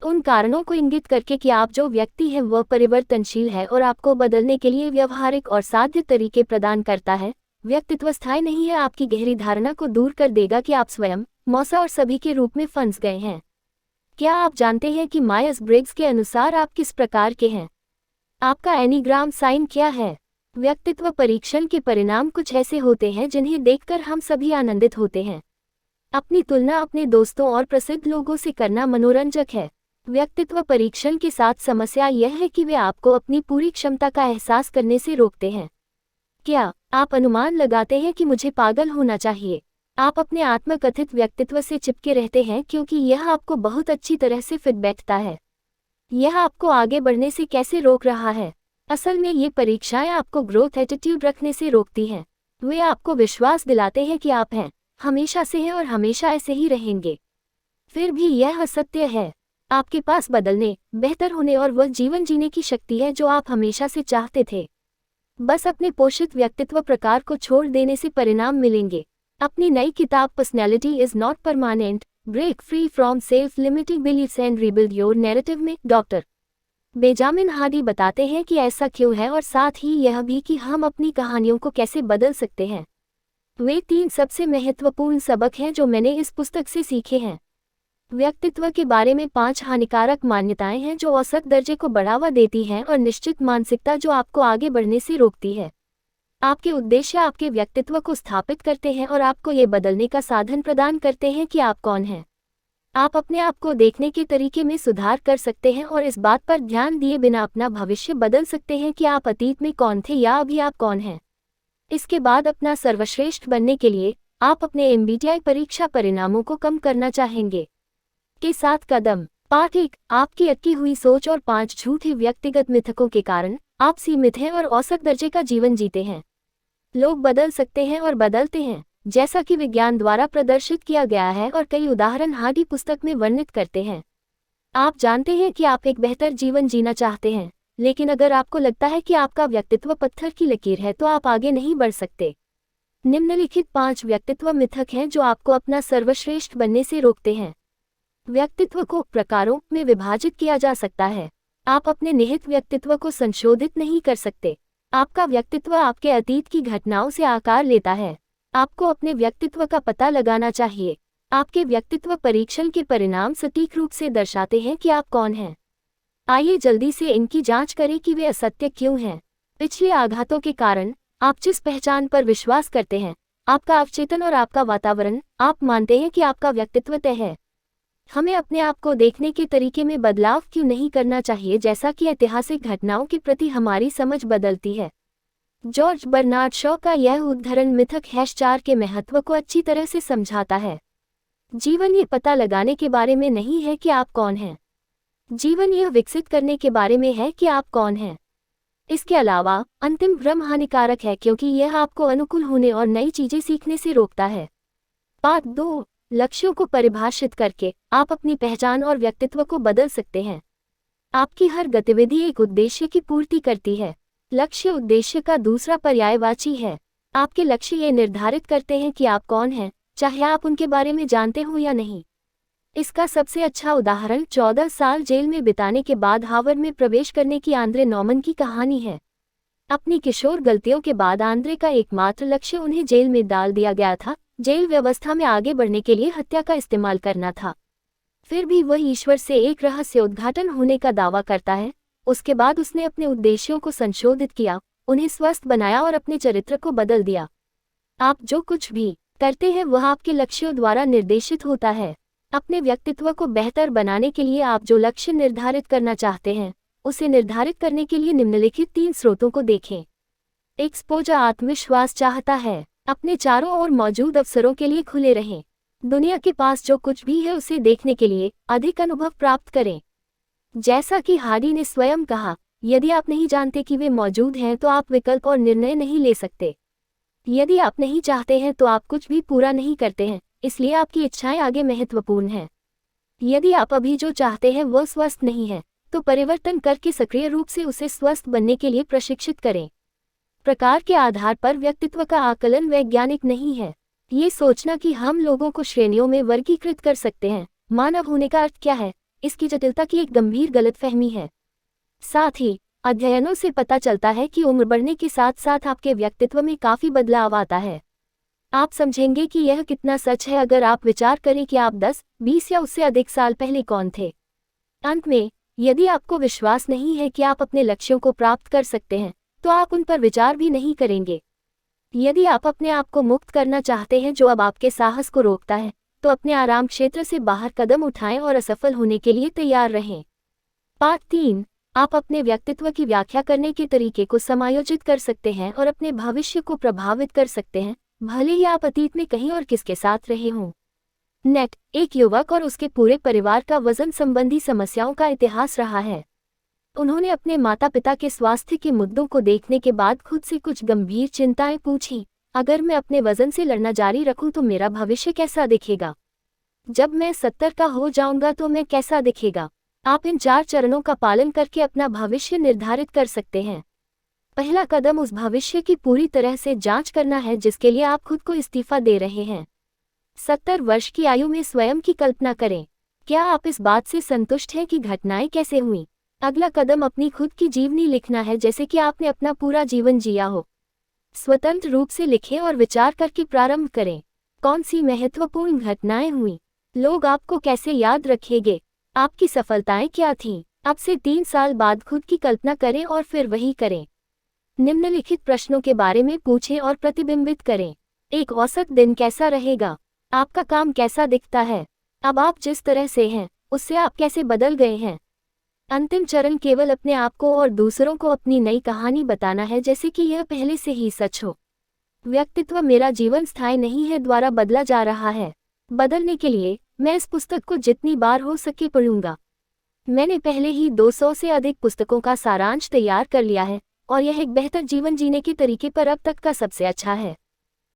उन कारणों को इंगित करके कि आप जो व्यक्ति हैं वह परिवर्तनशील है और आपको बदलने के लिए व्यवहारिक और साध्य तरीके प्रदान करता है। व्यक्तित्व स्थायी नहीं है, आपकी गहरी धारणा को दूर कर देगा कि आप स्वयं, मौसा और सभी के रूप में फंस गए हैं। क्या आप जानते हैं कि मायर्स ब्रिग्स के अनुसार आप किस प्रकार के हैं? आपका एनीग्राम साइन क्या है? व्यक्तित्व परीक्षण के परिणाम कुछ ऐसे होते हैं जिन्हें देखकर हम सभी आनंदित होते हैं। अपनी तुलना अपने दोस्तों और प्रसिद्ध लोगों से करना मनोरंजक है। व्यक्तित्व परीक्षण के साथ समस्या यह है कि वे आपको अपनी पूरी क्षमता का एहसास करने से रोकते हैं। क्या आप अनुमान लगाते हैं कि मुझे पागल होना चाहिए? आप अपने आत्मकथित व्यक्तित्व से चिपके रहते हैं क्योंकि यह आपको बहुत अच्छी तरह से फिट बैठता है। यह आपको आगे बढ़ने से कैसे रोक रहा है? असल में ये परीक्षाएं आपको ग्रोथ एटीट्यूड रखने से रोकती हैं। वे आपको विश्वास दिलाते हैं कि आप हैं, हमेशा से हैं और हमेशा ऐसे ही रहेंगे। फिर भी यह असत्य है। आपके पास बदलने, बेहतर होने और वह जीवन जीने की शक्ति है जो आप हमेशा से चाहते थे। बस अपने पोषित व्यक्तित्व प्रकार को छोड़ देने से परिणाम मिलेंगे। अपनी नई किताब personality is not permanent, break free from self limiting beliefs and rebuild your narrative में डॉक्टर बेंजामिन हार्डी बताते हैं कि ऐसा क्यों है और साथ ही यह भी कि हम अपनी कहानियों को कैसे बदल सकते हैं। वे 3 सबसे महत्वपूर्ण सबक हैं जो मैंने इस पुस्तक से सीखे हैं। व्यक्तित्व के बारे में 5 हानिकारक मान्यताएं हैं जो औसत दर्जे को बढ़ावा देती हैं और निश्चित मानसिकता जो आपको आगे बढ़ने से रोकती है। आपके उद्देश्य आपके व्यक्तित्व को स्थापित करते हैं और आपको ये बदलने का साधन प्रदान करते हैं कि आप कौन हैं। आप अपने आप को देखने के तरीके में सुधार कर सकते हैं और इस बात पर ध्यान दिए बिना अपना भविष्य बदल सकते हैं कि आप अतीत में कौन थे या अभी आप कौन हैं। इसके बाद अपना सर्वश्रेष्ठ बनने के लिए आप अपने MBTI परीक्षा परिणामों को कम करना चाहेंगे। के साथ कदम। पाठ 1, आपकी अटकी हुई सोच और 5 झूठे व्यक्तिगत मिथकों के कारण आप सीमित हैं और औसत दर्जे का जीवन जीते हैं। लोग बदल सकते हैं और बदलते हैं, जैसा कि विज्ञान द्वारा प्रदर्शित किया गया है और कई उदाहरण हार्डी पुस्तक में वर्णित करते हैं। आप जानते हैं कि आप एक बेहतर जीवन जीना चाहते हैं, लेकिन अगर आपको लगता है कि आपका व्यक्तित्व पत्थर की लकीर है तो आप आगे नहीं बढ़ सकते। निम्नलिखित 5 व्यक्तित्व मिथक हैं जो आपको अपना सर्वश्रेष्ठ बनने से रोकते हैं। व्यक्तित्व को प्रकारों में विभाजित किया जा सकता है। आप अपने निहित व्यक्तित्व को संशोधित नहीं कर सकते। आपका व्यक्तित्व आपके अतीत की घटनाओं से आकार लेता है। आपको अपने व्यक्तित्व का पता लगाना चाहिए। आपके व्यक्तित्व परीक्षण के परिणाम सटीक रूप से दर्शाते हैं कि आप कौन हैं। आइए जल्दी से इनकी जांच करें कि वे असत्य क्यों हैं। पिछले आघातों के कारण आप जिस पहचान पर विश्वास करते हैं, आपका अवचेतन और आपका वातावरण, आप मानते हैं कि आपका व्यक्तित्व तय है। हमें अपने आप को देखने के तरीके में बदलाव क्यों नहीं करना चाहिए जैसा कि ऐतिहासिक घटनाओं के प्रति हमारी समझ बदलती है। जॉर्ज बर्नार्ड शॉ का यह उद्धरण मिथक #4 के महत्व को अच्छी तरह से समझाता है। जीवन ये पता लगाने के बारे में नहीं है कि आप कौन हैं। जीवन यह विकसित करने के बारे में है कि आप कौन हैं। इसके अलावा अंतिम भ्रम हानिकारक है क्योंकि यह आपको अनुकूल होने और नई चीजें सीखने से रोकता है। पाठ 2, लक्ष्यों को परिभाषित करके आप अपनी पहचान और व्यक्तित्व को बदल सकते हैं। आपकी हर गतिविधि एक उद्देश्य की पूर्ति करती है। लक्ष्य उद्देश्य का दूसरा पर्यायवाची है। आपके लक्ष्य ये निर्धारित करते हैं कि आप कौन हैं, चाहे आप उनके बारे में जानते हो या नहीं। इसका सबसे अच्छा उदाहरण 14 साल जेल में बिताने के बाद हार्वर्ड में प्रवेश करने की आंद्रे नॉर्मन की कहानी है। अपनी किशोर गलतियों के बाद आंद्रे का एकमात्र लक्ष्य उन्हें जेल में डाल दिया गया था। जेल व्यवस्था में आगे बढ़ने के लिए हत्या का इस्तेमाल करना था। फिर भी वह ईश्वर से एक रहस्य उद्घाटन होने का दावा करता है। उसके बाद उसने अपने उद्देश्यों को संशोधित किया, उन्हें स्वस्थ बनाया और अपने चरित्र को बदल दिया। आप जो कुछ भी करते हैं वह आपके लक्ष्यों द्वारा निर्देशित होता है। अपने व्यक्तित्व को बेहतर बनाने के लिए आप जो लक्ष्य निर्धारित करना चाहते हैं, उसे निर्धारित करने के लिए निम्नलिखित 3 स्रोतों को देखें। एक्सपोजर आत्मविश्वास चाहता है। अपने चारों ओर मौजूद अवसरों के लिए खुले रहें। दुनिया के पास जो कुछ भी है उसे देखने के लिए अधिक अनुभव प्राप्त करें। जैसा कि हार्डी ने स्वयं कहा, यदि आप नहीं जानते कि वे मौजूद हैं तो आप विकल्प और निर्णय नहीं ले सकते। यदि आप नहीं चाहते हैं तो आप कुछ भी पूरा नहीं करते हैं, इसलिए आपकी इच्छाएं आगे महत्वपूर्ण हैं। यदि आप अभी जो चाहते हैं वह स्वस्थ नहीं है, तो परिवर्तन करके सक्रिय रूप से उसे स्वस्थ बनने के लिए प्रशिक्षित करें। प्रकार के आधार पर व्यक्तित्व का आकलन वैज्ञानिक नहीं है। ये सोचना कि हम लोगों को श्रेणियों में वर्गीकृत कर सकते हैं, मानव होने का अर्थ क्या है, इसकी जटिलता की एक गंभीर गलतफहमी है। साथ ही अध्ययनों से पता चलता है कि उम्र बढ़ने के साथ साथ आपके व्यक्तित्व में काफ़ी बदलाव आता है। आप समझेंगे कि यह कितना सच है अगर आप विचार करें कि आप 10, 20 या उससे अधिक साल पहले कौन थे। अंत में, यदि आपको विश्वास नहीं है कि आप अपने लक्ष्यों को प्राप्त कर सकते हैं, तो आप उन पर विचार भी नहीं करेंगे। यदि आप अपने आप को मुक्त करना चाहते हैं जो अब आपके साहस को रोकता है, तो अपने आराम क्षेत्र से बाहर कदम उठाएं और असफल होने के लिए तैयार रहें। पार्ट 3, आप अपने व्यक्तित्व की व्याख्या करने के तरीके को समायोजित कर सकते हैं और अपने भविष्य को प्रभावित कर सकते हैं, भले ही आप अतीत में कहीं और किसके साथ रहे हों। नेट, एक युवक और उसके पूरे परिवार का वजन संबंधी समस्याओं का इतिहास रहा है। उन्होंने अपने माता पिता के स्वास्थ्य के मुद्दों को देखने के बाद खुद से कुछ गंभीर चिंताएं पूछीं। अगर मैं अपने वजन से लड़ना जारी रखूं तो मेरा भविष्य कैसा दिखेगा? जब मैं 70 का हो जाऊंगा तो मैं कैसा दिखेगा? आप इन 4 चरणों का पालन करके अपना भविष्य निर्धारित कर सकते हैं। पहला कदम उस भविष्य की पूरी तरह से जांच करना है जिसके लिए आप खुद को इस्तीफा दे रहे हैं। 70 वर्ष की आयु में स्वयं की कल्पना करें। क्या आप इस बात से संतुष्ट हैं कि घटनाएं कैसे हुईं? अगला कदम अपनी खुद की जीवनी लिखना है, जैसे कि आपने अपना पूरा जीवन जिया हो। स्वतंत्र रूप से लिखें और विचार करके प्रारंभ करें। कौन सी महत्वपूर्ण घटनाएं हुईं? लोग आपको कैसे याद रखेंगे? आपकी सफलताएं क्या थीं? अब से 3 साल बाद खुद की कल्पना करें और फिर वही करें। निम्नलिखित प्रश्नों के बारे में पूछें और प्रतिबिंबित करें। एक औसत दिन कैसा रहेगा? आपका काम कैसा दिखता है? अब आप जिस तरह से हैं, उससे आप कैसे बदल गए हैं? अंतिम चरण केवल अपने आप को और दूसरों को अपनी नई कहानी बताना है, जैसे कि यह पहले से ही सच हो। व्यक्तित्व मेरा जीवन स्थायी नहीं है द्वारा बदला जा रहा है। बदलने के लिए मैं इस पुस्तक को जितनी बार हो सके पढ़ूंगा। मैंने पहले ही 200 से अधिक पुस्तकों का सारांश तैयार कर लिया है और यह एक बेहतर जीवन जीने के तरीके पर अब तक का सबसे अच्छा है।